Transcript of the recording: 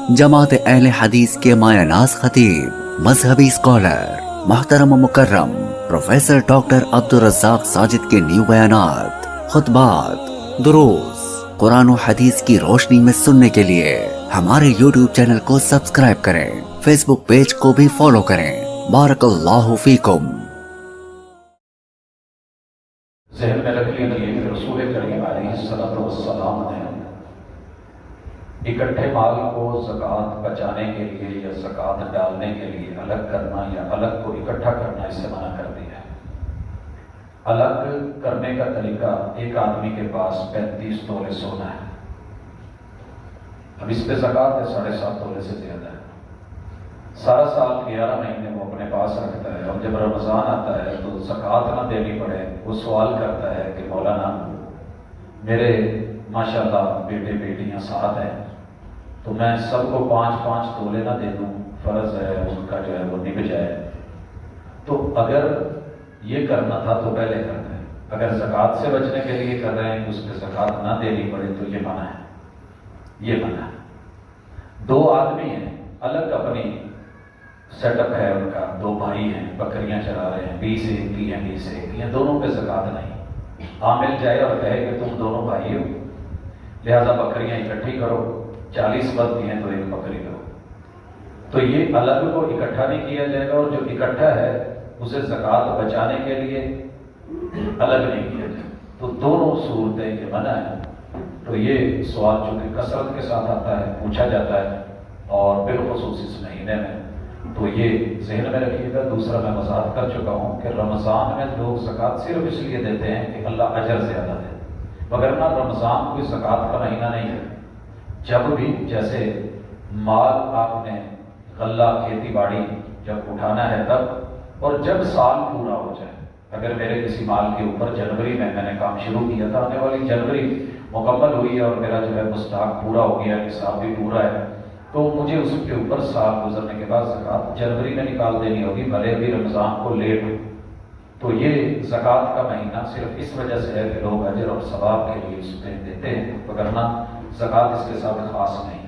جماعت اہل حدیث کے مایہ ناز خطیب، مذہبی اسکالر، محترم و مکرم پروفیسر ڈاکٹر عبدالرزاق ساجد کے نیو بیانات، خطبات، دروس قرآن و حدیث کی روشنی میں سننے کے لیے ہمارے یوٹیوب چینل کو سبسکرائب کریں، فیس بک پیج کو بھی فالو کریں۔ بارک اللہ فیکم۔ ذہن میں رکھ لیجیے کہ رسول کریم علیہ الصلوۃ والسلام نے اکٹھے مال کو زکوٰۃ بچانے کے لیے یا زکوٰۃ ڈالنے کے لیے الگ کرنا یا الگ کو اکٹھا کرنا اس سے منع کر دیا ہے۔ الگ کرنے کا طریقہ، ایک آدمی کے پاس 35 تولے سونا ہے، اب اس پہ زکوٰۃ ہے 7.5 تولے سے زیادہ ہے، سارا سال 11 مہینے وہ اپنے پاس رکھتا ہے، اور جب رمضان آتا ہے تو زکوٰۃ نہ دینی پڑے، وہ سوال کرتا ہے کہ مولانا میرے ماشاءاللہ بیٹے بیٹیاں ساتھ ہیں، تو میں سب کو 5-5 تولے نہ دے دوں، فرض ہے ان کا جو ہے وہ نبھ جائے، تو اگر یہ کرنا تھا تو پہلے کر دیں، اگر زکوٰۃ سے بچنے کے لیے کر رہے ہیں کہ اس پہ زکوٰۃ نہ دینی پڑے تو یہ منع ہے، یہ منع ہے۔ 2 آدمی ہیں، الگ اپنی سیٹ اپ ہے ان کا، 2 بھائی ہیں، بکریاں چلا رہے ہیں، 20 ایک کی ہیں 20 ایک کی ہیں، دونوں پہ زکوٰۃ نہیں، عامل جائے اور کہے کہ تم دونوں بھائی ہو لہذا بکریاں اکٹھی کرو، 40 بنتی ہیں تو 1 بکری دو، تو یہ الگ کو اکٹھا نہیں کیا جائے گا، اور جو اکٹھا ہے اسے زکوٰۃ بچانے کے لیے الگ نہیں کیا جائے، تو دونوں صورتیں یہ منع ہے۔ تو یہ سوال چونکہ کثرت کے ساتھ آتا ہے، پوچھا جاتا ہے، اور بالخصوص اس مہینے میں، تو یہ ذہن میں رکھیے گا۔ دوسرا میں وضاحت کر چکا ہوں کہ رمضان میں لوگ زکوٰۃ صرف اس لیے دیتے ہیں کہ اللہ اجر زیادہ دے، وگرنہ رمضان کوئی زکوٰۃ کا مہینہ نہیں ہے۔ جب بھی جیسے مال آپ نے غلہ کھیتی باڑی جب اٹھانا ہے تب، اور جب سال پورا ہو جائے، اگر میرے کسی مال کے اوپر جنوری میں نے کام شروع کیا تھا، آنے والی جنوری مکمل ہوئی ہے اور میرا جو ہے مستحق پورا ہو گیا، نصاب بھی پورا ہے، تو مجھے اس کے اوپر سال گزرنے کے بعد زکوٰۃ جنوری میں نکال دینی ہوگی، بھلے ابھی رمضان کو لیٹ ہو۔ تو یہ زکوٰۃ کا مہینہ صرف اس وجہ سے ہے کہ لوگ اجر اور ثواب کے لیے اس میں دیتے ہیں، وگرنہ زکوٰۃ اس کے ساتھ خاص نہیں۔